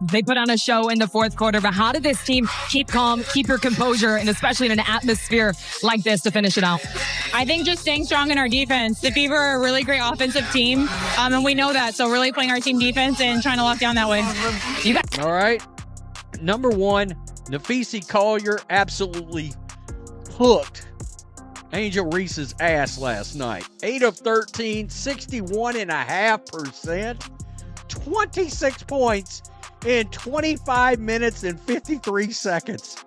They put on a show in the fourth quarter, but how did this team keep calm, keep your composure, and especially in an atmosphere like this to finish it out? I think just staying strong in our defense. The Fever are a really great offensive team, and we know that. So really playing our team defense and trying to lock down that way. All right. Number one, Napheesa Collier absolutely hooked Angel Reese's ass last night. 8 of 13, 61.5%, 26 points in 25 minutes and 53 seconds.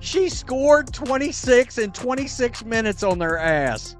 She scored 26 in 26 minutes on their ass.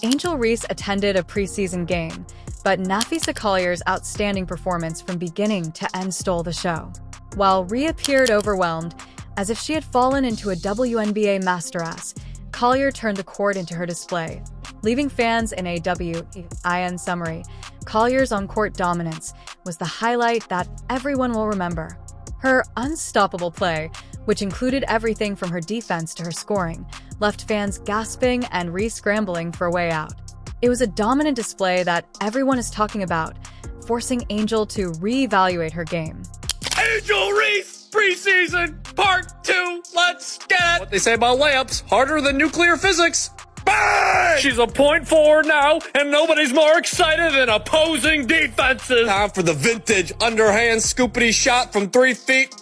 Angel Reese attended a preseason game, but Napheesa Collier's outstanding performance from beginning to end stole the show. While Rhea appeared overwhelmed, as if she had fallen into a WNBA master-ass, Collier turned the court into her display, leaving fans in a WIN summary. Collier's on-court dominance was the highlight that everyone will remember. Her unstoppable play, which included everything from her defense to her scoring, left fans gasping and re-scrambling for a way out. It was a dominant display that everyone is talking about, forcing Angel to reevaluate her game. Angel Reese, preseason, part 2, let's get it! What they say about layups, harder than nuclear physics. Bang! She's a point forward now, and nobody's more excited than opposing defenses. Time for the vintage underhand scoopity shot from 3 feet.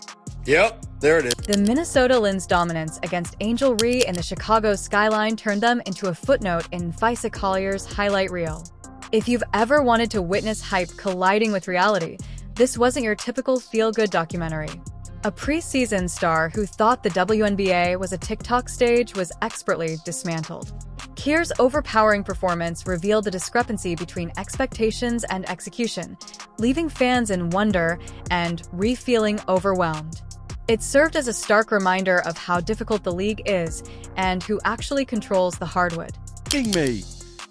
Yep, there it is. The Minnesota Lynx dominance against Angel Reese in the Chicago skyline turned them into a footnote in Napheesa Collier's highlight reel. If you've ever wanted to witness hype colliding with reality, this wasn't your typical feel-good documentary. A preseason star who thought the WNBA was a TikTok stage was expertly dismantled. Collier's overpowering performance revealed the discrepancy between expectations and execution, leaving fans in wonder and feeling overwhelmed. It served as a stark reminder of how difficult the league is and who actually controls the hardwood. Me.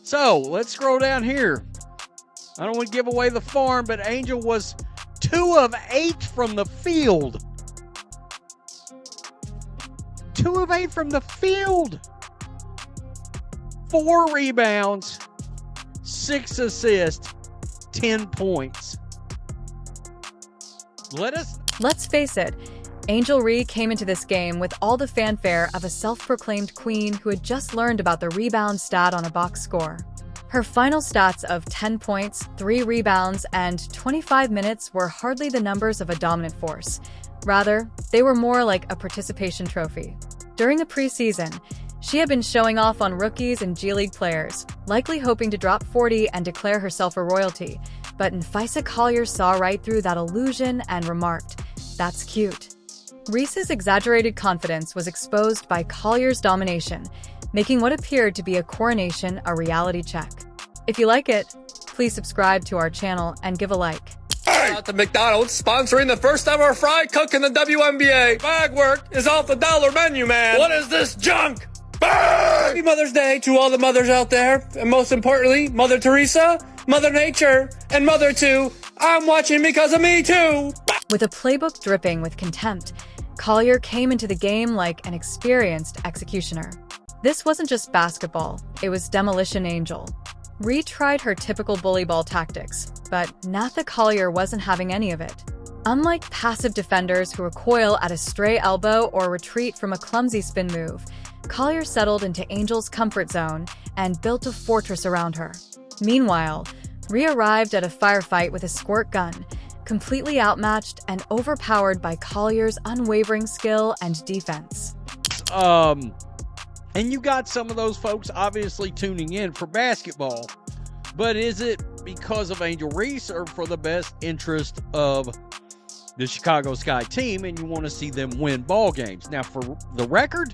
So let's scroll down here. I don't want to give away the farm, but Angel was 2 of 8 from the field. 2 of 8 from the field. 4 rebounds, 6 assists, 10 points. Let's face it, Angel Reese came into this game with all the fanfare of a self-proclaimed queen who had just learned about the rebound stat on a box score. Her final stats of 10 points, 3 rebounds, and 25 minutes were hardly the numbers of a dominant force. Rather, they were more like a participation trophy. During the preseason, she had been showing off on rookies and G League players, likely hoping to drop 40 and declare herself a royalty. But Napheesa Collier saw right through that illusion and remarked, "That's cute." Reese's exaggerated confidence was exposed by Collier's domination, making what appeared to be a coronation a reality check. If you like it, please subscribe to our channel and give a like. Shout out to McDonald's sponsoring the first ever fry cook in the WNBA. Bag work is off the dollar menu, man. What is this junk? Bang! Happy Mother's Day to all the mothers out there, and most importantly, Mother Teresa, Mother Nature, and Mother 2. I'm watching because of me too. With a playbook dripping with contempt, Collier came into the game like an experienced executioner. This wasn't just basketball, it was Demolition Angel. Reese tried her typical bully ball tactics, but Napheesa Collier wasn't having any of it. Unlike passive defenders who recoil at a stray elbow or retreat from a clumsy spin move, Collier settled into Angel's comfort zone and built a fortress around her. Meanwhile, Rhea arrived at a firefight with a squirt gun, completely outmatched and overpowered by Collier's unwavering skill and defense. And you got some of those folks obviously tuning in for basketball, but is it because of Angel Reese or for the best interest of the Chicago Sky team and you want to see them win ball games? Now, for the record,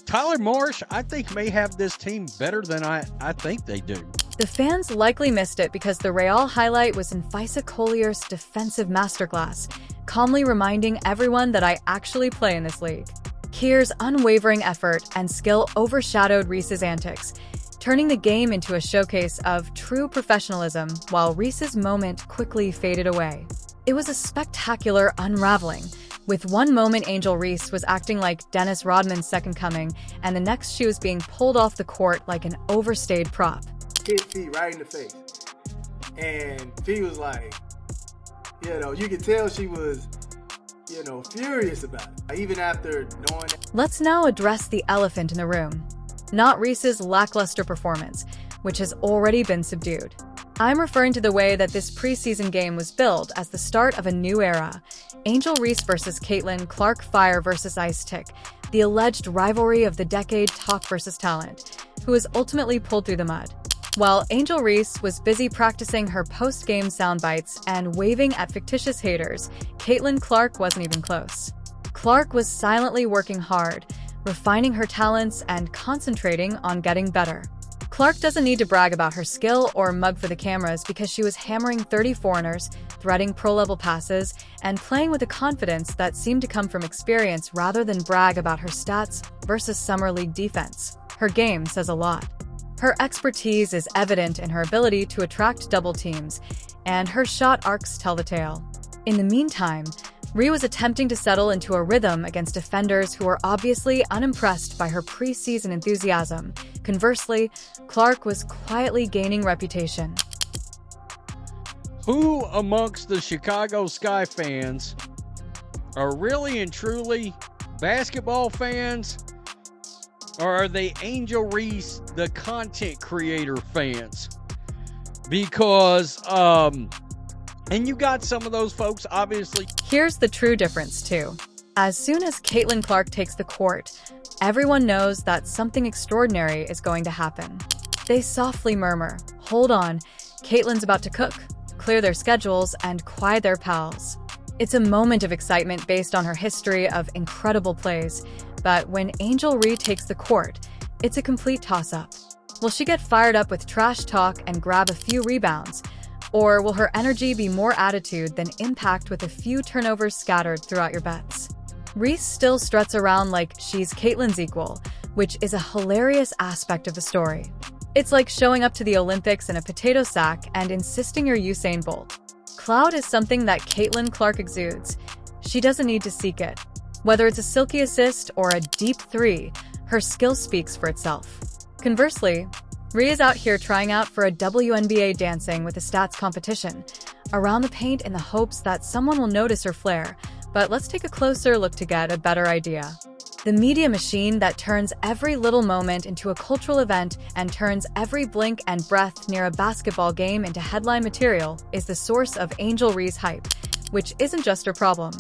Tyler Marsh, I think, may have this team better than I think they do. The fans likely missed it because the Real highlight was Napheesa Collier's defensive masterclass, calmly reminding everyone that I actually play in this league. Collier's unwavering effort and skill overshadowed Reese's antics, turning the game into a showcase of true professionalism while Reese's moment quickly faded away. It was a spectacular unraveling. With one moment Angel Reese was acting like Dennis Rodman's second coming, and the next she was being pulled off the court like an overstayed prop. Hit Fee right in the face. And Fee was like, You could tell she was, furious about it. Even after knowing that. Let's now address the elephant in the room. Not Reese's lackluster performance, which has already been subdued. I'm referring to the way that this preseason game was billed as the start of a new era. Angel Reese versus Caitlin Clark, Fire versus Ice Tick, the alleged rivalry of the decade, talk versus talent, who was ultimately pulled through the mud. While Angel Reese was busy practicing her post-game soundbites and waving at fictitious haters, Caitlin Clark wasn't even close. Clark was silently working hard, refining her talents and concentrating on getting better. Clark doesn't need to brag about her skill or mug for the cameras because she was hammering 30 foreigners, threading pro-level passes, and playing with a confidence that seemed to come from experience rather than brag about her stats versus Summer League defense. Her game says a lot. Her expertise is evident in her ability to attract double teams, and her shot arcs tell the tale. In the meantime, Rhea was attempting to settle into a rhythm against defenders who were obviously unimpressed by her preseason enthusiasm. Conversely, Clark was quietly gaining reputation. Who amongst the Chicago Sky fans are really and truly basketball fans? Or are they Angel Reese, the content creator fans? Because, and you got some of those folks, obviously. Here's the true difference, too. As soon as Caitlin Clark takes the court, everyone knows that something extraordinary is going to happen. They softly murmur, "Hold on, Caitlin's about to cook," clear their schedules, and quiet their pals. It's a moment of excitement based on her history of incredible plays, but when Angel Reese takes the court, it's a complete toss-up. Will she get fired up with trash talk and grab a few rebounds? Or will her energy be more attitude than impact with a few turnovers scattered throughout your bets? Reese still struts around like she's Caitlin's equal, which is a hilarious aspect of the story. It's like showing up to the Olympics in a potato sack and insisting you're Usain Bolt. Clout is something that Caitlin Clark exudes. She doesn't need to seek it. Whether it's a silky assist or a deep three, her skill speaks for itself. Conversely, Rhea is out here trying out for a WNBA dancing with a stats competition, around the paint in the hopes that someone will notice her flair. But let's take a closer look to get a better idea. The media machine that turns every little moment into a cultural event and turns every blink and breath near a basketball game into headline material is the source of Angel Reese hype, which isn't just her problem.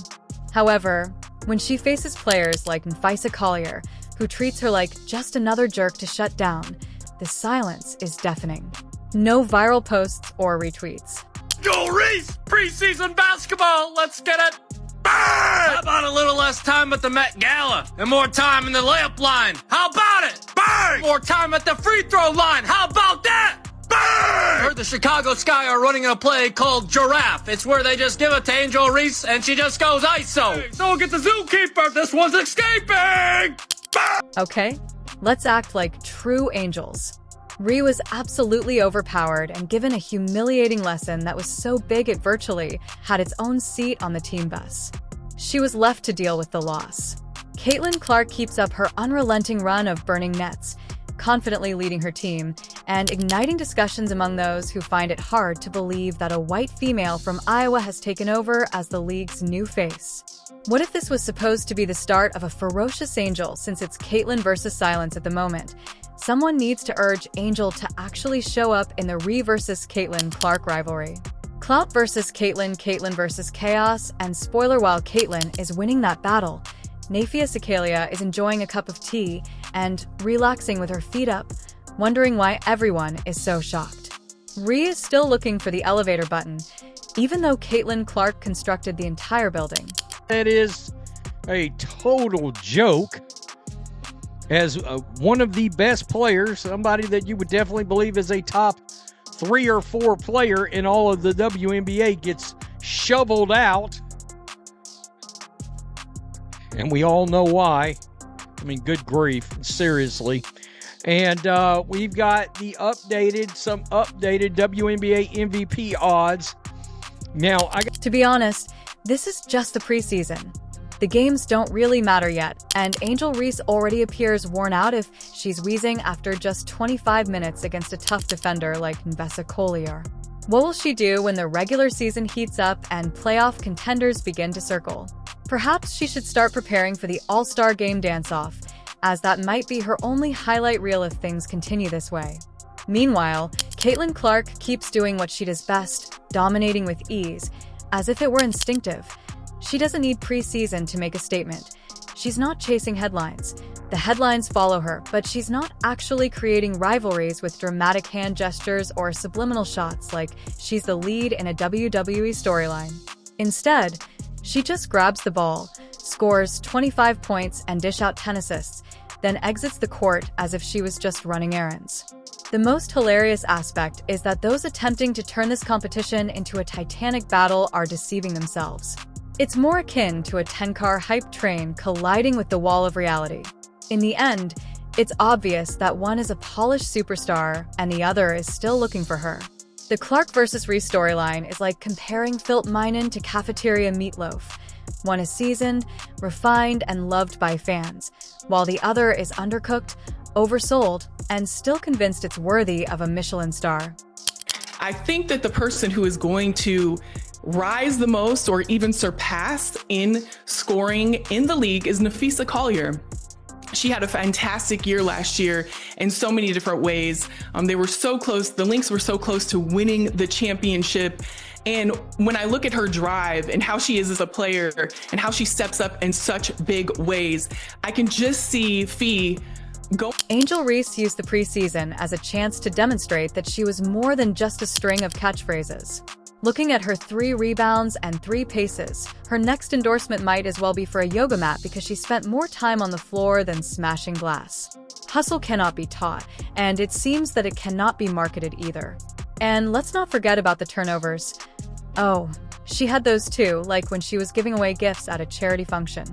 However, when she faces players like Napheesa Collier, who treats her like just another jerk to shut down, the silence is deafening. No viral posts or retweets. Angel Reese, preseason basketball, let's get it! Bang! How about a little less time at the Met Gala and more time in the layup line? How about it? Bang! More time at the free throw line. How about that? Bang! I heard the Chicago Sky are running a play called Giraffe. It's where they just give it to Angel Reese and she just goes ISO. Hey, so get the zookeeper. This one's escaping. Bang! Okay, let's act like true angels. Rhea was absolutely overpowered and given a humiliating lesson that was so big it virtually had its own seat on the team bus. She was left to deal with the loss. Caitlin Clark keeps up her unrelenting run of burning nets, confidently leading her team and igniting discussions among those who find it hard to believe that a white female from Iowa has taken over as the league's new face. What if this was supposed to be the start of a ferocious Angel, since it's Caitlin versus silence at the moment? Someone needs to urge Angel to actually show up in the Rhea versus Caitlin Clark rivalry. Clout versus Caitlin, Caitlin versus chaos, and spoiler, while Caitlin is winning that battle, Napheesa Collier is enjoying a cup of tea and relaxing with her feet up, wondering why everyone is so shocked. Rhea is still looking for the elevator button, even though Caitlin Clark constructed the entire building. That is a total joke. As one of the best players, somebody that you would definitely believe is a top 3 or 4 player in all of the WNBA, gets shoveled out. And we all know why. I mean, good grief, seriously. And we've got some updated WNBA MVP odds. Now, to be honest, this is just the preseason. The games don't really matter yet, and Angel Reese already appears worn out if she's wheezing after just 25 minutes against a tough defender like Napheesa Collier. What will she do when the regular season heats up and playoff contenders begin to circle? Perhaps she should start preparing for the All-Star Game dance-off, as that might be her only highlight reel if things continue this way. Meanwhile, Caitlin Clark keeps doing what she does best, dominating with ease, as if it were instinctive. She doesn't need preseason to make a statement. She's not chasing headlines. The headlines follow her, but she's not actually creating rivalries with dramatic hand gestures or subliminal shots like she's the lead in a WWE storyline. Instead, she just grabs the ball, scores 25 points and dish out 10 assists, then exits the court as if she was just running errands. The most hilarious aspect is that those attempting to turn this competition into a titanic battle are deceiving themselves. It's more akin to a 10-car hype train colliding with the wall of reality. In the end, it's obvious that one is a polished superstar and the other is still looking for her. The Clark vs. Reese storyline is like comparing Philp Minen to cafeteria meatloaf. One is seasoned, refined, and loved by fans, while the other is undercooked, oversold, and still convinced it's worthy of a Michelin star. I think that the person who is going to rise the most or even surpass in scoring in the league is Napheesa Collier. She had a fantastic year last year in so many different ways. They were so close. The Lynx were so close to winning the championship. And when I look at her drive and how she is as a player and how she steps up in such big ways, I can just see Fee go. Angel Reese used the preseason as a chance to demonstrate that she was more than just a string of catchphrases. Looking at her 3 rebounds and 3 paces, her next endorsement might as well be for a yoga mat because she spent more time on the floor than smashing glass. Hustle cannot be taught, and it seems that it cannot be marketed either. And let's not forget about the turnovers. Oh, she had those too, like when she was giving away gifts at a charity function.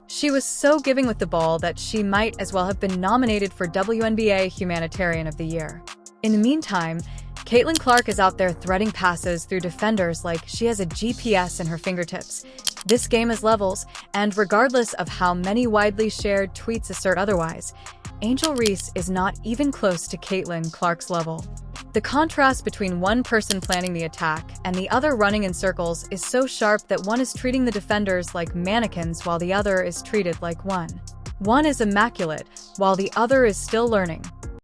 She was so giving with the ball that she might as well have been nominated for WNBA Humanitarian of the Year. In the meantime, Caitlin Clark is out there threading passes through defenders like she has a GPS in her fingertips. This game is levels, and regardless of how many widely shared tweets assert otherwise, Angel Reese is not even close to Caitlin Clark's level. The contrast between one person planning the attack and the other running in circles is so sharp that one is treating the defenders like mannequins while the other is treated like one. One is immaculate, while the other is still learning.